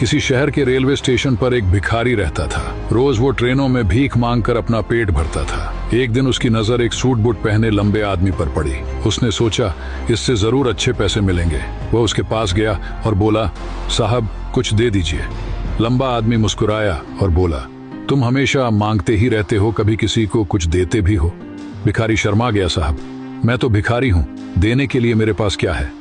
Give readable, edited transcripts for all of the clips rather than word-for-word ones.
किसी शहर के रेलवे स्टेशन पर एक भिखारी रहता था। रोज वो ट्रेनों में भीख मांगकर अपना पेट भरता था। एक दिन उसकी नजर एक सूट बूट पहने लंबे आदमी पर पड़ी। उसने सोचा इससे जरूर अच्छे पैसे मिलेंगे। वह उसके पास गया और बोला, साहब कुछ दे दीजिए। लंबा आदमी मुस्कुराया और बोला, तुम हमेशा मांगते ही रहते हो, कभी किसी को कुछ देते भी हो? भिखारी शर्मा गया, साहब मैं तो भिखारी हूँ, देने के लिए मेरे पास क्या है?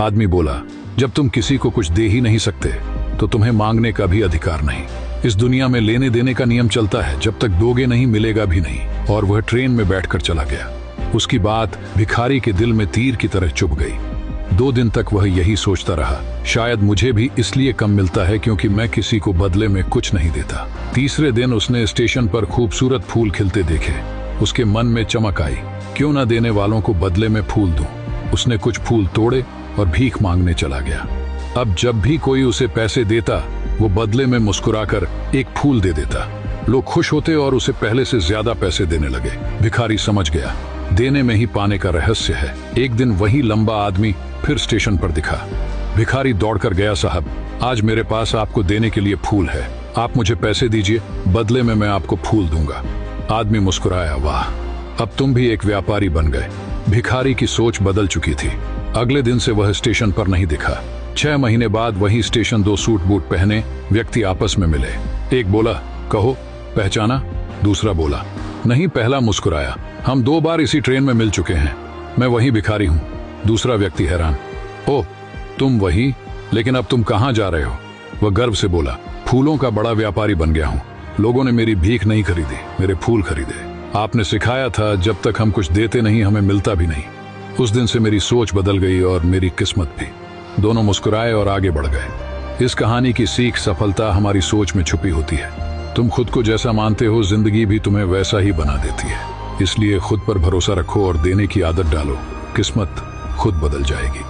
आदमी बोला, जब तुम किसी को कुछ दे ही नहीं सकते तो तुम्हें मांगने का भी अधिकार नहीं। इस दुनिया में लेने देने का नियम चलता है, जब तक दोगे नहीं मिलेगा भी नहीं। और वह ट्रेन में बैठकर चला गया। उसकी बात भिखारी के दिल में तीर की तरह चुभ गई। 2 दिन तक वह यही सोचता रहा, शायद मुझे भी इसलिए कम मिलता है क्योंकि मैं किसी को बदले में कुछ नहीं देता। तीसरे दिन उसने स्टेशन पर खूबसूरत फूल खिलते देखे। उसके मन में चमक आई, क्यों न देने वालों को बदले में फूल दूं। उसने कुछ फूल तोड़े और भीख मांगने चला गया। अब जब भी कोई उसे पैसे देता, वो बदले में मुस्कुराकर एक फूल दे देता। लोग खुश होते और उसे पहले से ज्यादा पैसे देने लगे। भिखारी समझ गया, देने में ही पाने का रहस्य है। एक दिन वही लंबा आदमी फिर स्टेशन पर दिखा। भिखारी दौड़कर गया, साहब आज मेरे पास आपको देने के लिए फूल है, आप मुझे पैसे दीजिए, बदले में मैं आपको फूल दूंगा। आदमी मुस्कुराया, वाह अब तुम भी एक व्यापारी बन गए। भिखारी की सोच बदल चुकी थी। अगले दिन से वह स्टेशन पर नहीं दिखा। 6 महीने बाद वही स्टेशन 2 सूट बूट पहने व्यक्ति आपस में मिले। एक बोला, कहो पहचाना? दूसरा बोला, नहीं। पहला मुस्कुराया, हम 2 बार इसी ट्रेन में मिल चुके हैं, मैं वही भिखारी हूँ। दूसरा व्यक्ति हैरान, ओह तुम वही, लेकिन अब तुम कहाँ जा रहे हो? वह गर्व से बोला, फूलों का बड़ा व्यापारी बन गया हूँ। लोगों ने मेरी भीख नहीं खरीदी, मेरे फूल खरीदे। आपने सिखाया था जब तक हम कुछ देते नहीं हमें मिलता भी नहीं। उस दिन से मेरी सोच बदल गई और मेरी किस्मत भी। दोनों मुस्कुराए और आगे बढ़ गए। इस कहानी की सीख, सफलता हमारी सोच में छुपी होती है। तुम खुद को जैसा मानते हो, जिंदगी भी तुम्हें वैसा ही बना देती है। इसलिए खुद पर भरोसा रखो और देने की आदत डालो, किस्मत खुद बदल जाएगी।